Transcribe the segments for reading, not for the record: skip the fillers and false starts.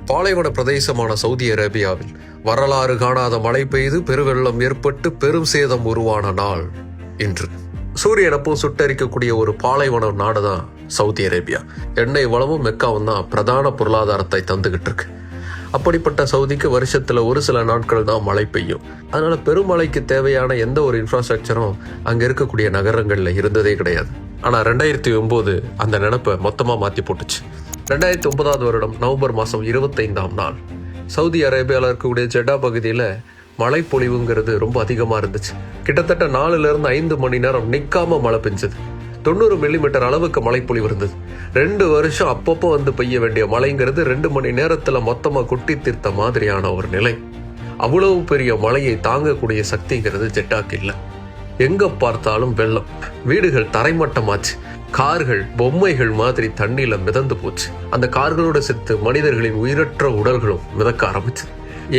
பாலைவன பிரதேசமான சவுதி அரேபியாவில் வரலாறு காணாத மழை பெய்து பெருவெள்ளம் ஏற்பட்டு பெரும் சேதம் உருவான நாள் இன்று. சூரியனப்போ சுட்டரிக்கக்கூடிய ஒரு பாலைவன நாடுதான் சவுதி அரேபியா. எண்ணெய் வளமும் மெக்காவும் தான் பிரதான பொருளாதாரத்தை தந்துகிட்டு இருக்கு. அப்படிப்பட்ட சவுதிக்கு வருஷத்துல ஒரு சில நாட்கள் தான் மழை பெய்யும். அதனால பெருமழைக்கு தேவையான எந்த ஒரு இன்ஃப்ராஸ்ட்ரக்சரும் அங்க இருக்கக்கூடிய நகரங்கள்ல இருந்ததே கிடையாது. ஆனா 2009 அந்த நினைப்பை மொத்தமா மாத்தி போட்டுச்சு. 2009 வருடம் நவம்பர் மாசம் 25ஆம் நாள் சவுதி அரேபியாவில் இருக்கக்கூடிய ஜெட்டா பகுதியில மழை பொழிவுங்கிறது ரொம்ப அதிகமா இருந்துச்சு. கிட்டத்தட்ட 4-5 மணி நேரம் நிக்காம மழை பெஞ்சது. 90 மில்லிமீட்டர் அளவுக்கு மழை பொழிவு இருந்தது. 2 வருஷம் அப்பப்போ வந்து பெய்ய வேண்டிய மழைங்கிறது 2 மணி நேரத்துல மொத்தமா கொட்டி தீர்த்த மாதிரியான ஒரு நிலை. அவ்வளவு பெரிய மழையை தாங்கக்கூடிய சக்திங்கிறது ஜெட்டாக்கு இல்லை. எங்க பார்த்தாலும் வெள்ளம், வீடுகள் தரைமட்டமாச்சு, கார்கள் பொம்மைகள் மாதிரி தண்ணியில மிதந்து போச்சு. அந்த கார்களோட சேர்த்து மனிதர்களின் உயிரற்ற உடல்களும் மிதக்க ஆரம்பிச்சு.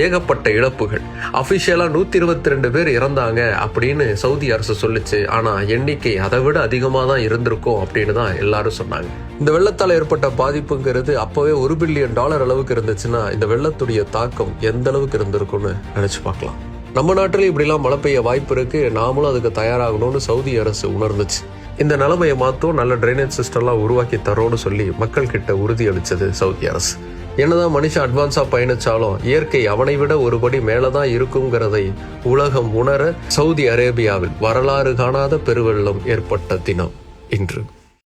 ஏகப்பட்ட இழப்புகள். அபிஷியலா 122 பேர் இறந்தாங்க அப்படின்னு சவுதி அரசு சொல்லிச்சு. ஆனா எண்ணிக்கை அதை விட அதிகமா தான் இருந்திருக்கும் அப்படின்னு தான் எல்லாரும் சொன்னாங்க. இந்த வெள்ளத்தால் ஏற்பட்ட பாதிப்புங்கிறது அப்பவே $1 பில்லியன் அளவுக்கு இருந்துச்சுன்னா இந்த வெள்ளத்துடைய தாக்கம் எந்த அளவுக்கு இருந்திருக்கும்னு நினைச்சு பார்க்கலாம். நம்ம நாட்டில் இப்படிலாம் மழை பெய்ய வாய்ப்பு இருக்கு, நாமளும் அதுக்கு தயாராகணும்னு சவுதி அரசு உணர்ந்துச்சு. இந்த நிலைமையை மாற்றும் நல்ல ட்ரைனேஜ் சிஸ்டம்லாம் உருவாக்கி தரோன்னு சொல்லி மக்கள் கிட்ட உறுதி அளிச்சது சவுதி அரசு. என்னதான் மனுஷன் அட்வான்ஸா பயணிச்சாலும் இயற்கை அவனை விட ஒருபடி மேலதான் இருக்குங்கிறதை உலகம் உணர சவுதி அரேபியாவில் வரலாறு காணாத பெருவெள்ளம் ஏற்பட்ட தினம் இன்று.